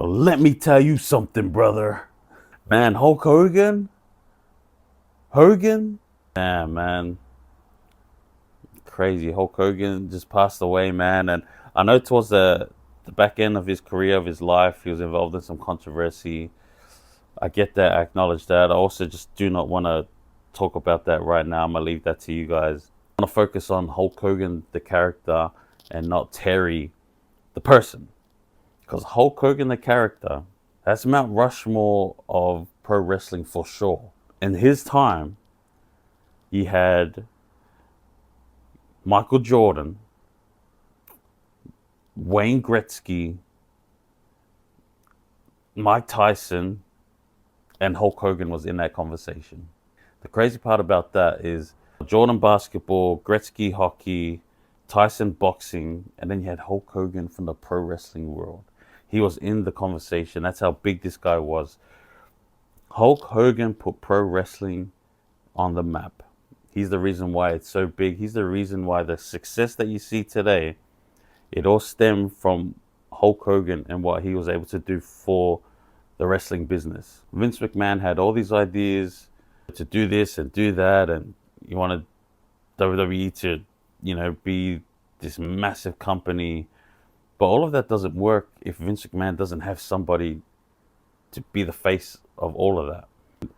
Well, let me tell you something, brother. Man, Hulk Hogan? Hogan? Yeah, man. Crazy. Hulk Hogan just passed away, man. And I know towards the back end of his career, of his life, he was involved in some controversy. I get that. I acknowledge that. I also just do not want to talk about that right now. I'm going to leave that to you guys. I want to focus on Hulk Hogan, the character, and not Terry, the person. Because Hulk Hogan, the character, that's Mount Rushmore of pro wrestling for sure. In his time, you had Michael Jordan, Wayne Gretzky, Mike Tyson, and Hulk Hogan was in that conversation. The crazy part about that is Jordan basketball, Gretzky hockey, Tyson boxing, and then you had Hulk Hogan from the pro wrestling world. He was in the conversation. That's how big this guy was. Hulk Hogan put pro wrestling on the map. He's the reason why it's so big. He's the reason why the success that you see today, it all stemmed from Hulk Hogan and what he was able to do for the wrestling business. Vince McMahon had all these ideas to do this and do that, and you wanted WWE to, be this massive company. But all of that doesn't work if Vince McMahon doesn't have somebody to be the face of all of that.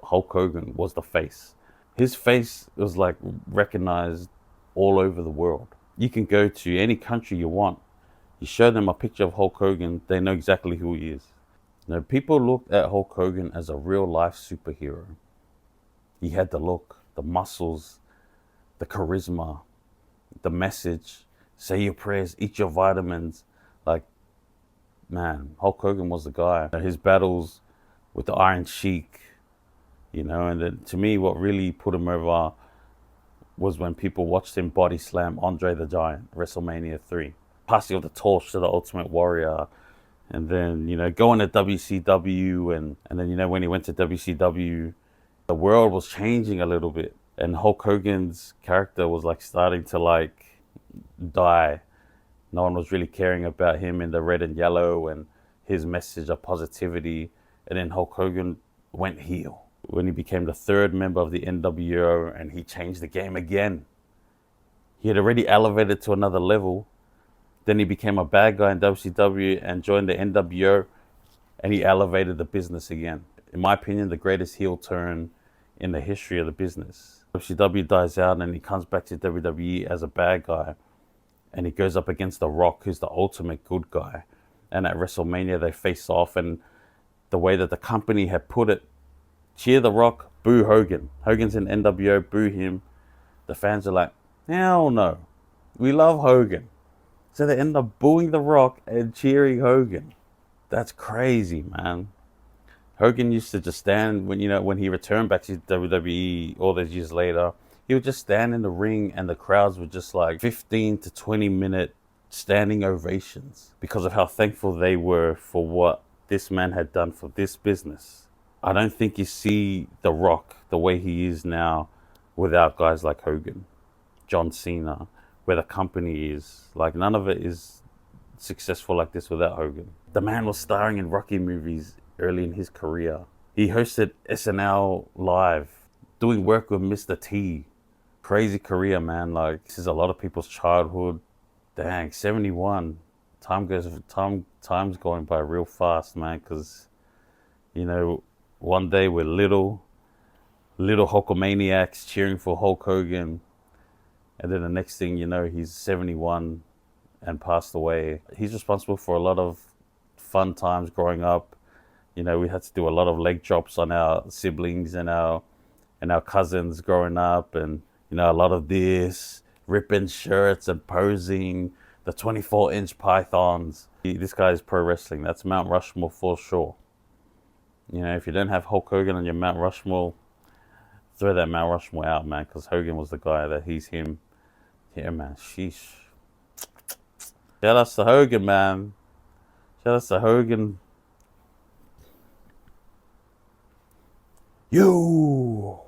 Hulk Hogan was the face. His face was like recognized all over the world. You can go to any country you want. You show them a picture of Hulk Hogan, they know exactly who he is. People looked at Hulk Hogan as a real life superhero. He had the look, the muscles, the charisma, the message, say your prayers, eat your vitamins. Like, man, Hulk Hogan was the guy. His battles with the Iron Sheik, and then to me, what really put him over was when people watched him body slam Andre the Giant, WrestleMania 3. Passing of the torch to the Ultimate Warrior. And then, going to WCW. And then, when he went to WCW, the world was changing a little bit. And Hulk Hogan's character was starting to die. No one was really caring about him in the red and yellow and his message of positivity. And then Hulk Hogan went heel when he became the third member of the NWO, and he changed the game again. He had already elevated to another level. Then he became a bad guy in WCW and joined the NWO, and he elevated the business again. In my opinion, the greatest heel turn in the history of the business. WCW dies out and he comes back to WWE as a bad guy, and he goes up against The Rock, who's the ultimate good guy. And at WrestleMania, they face off, and the way that the company had put it, cheer The Rock, boo Hogan. Hogan's in NWO, boo him. The fans are like, hell no, we love Hogan. So they end up booing The Rock and cheering Hogan. That's crazy, man. Hogan used to just stand when he returned back to WWE all those years later. He would just stand in the ring, and the crowds were just 15 to 20 minute standing ovations because of how thankful they were for what this man had done for this business. I don't think you see The Rock the way he is now without guys like Hogan, John Cena, where the company is. None of it is successful like this without Hogan. The man was starring in Rocky movies early in his career. He hosted SNL Live, doing work with Mr. T. Crazy career, man. This is a lot of people's childhood. Dang, 71. Time's going by real fast, man, because, one day we're little Hulkamaniacs cheering for Hulk Hogan. And then the next thing you know, he's 71 and passed away. He's responsible for a lot of fun times growing up. We had to do a lot of leg drops on our siblings and our cousins growing up. And, a lot of this, ripping shirts and posing, the 24-inch pythons. This guy is pro wrestling. That's Mount Rushmore for sure. If you don't have Hulk Hogan on your Mount Rushmore, throw that Mount Rushmore out, man, because Hogan was the guy that he's him. Yeah, man, sheesh. Shout out to Hogan, man. Shout out to Hogan. You.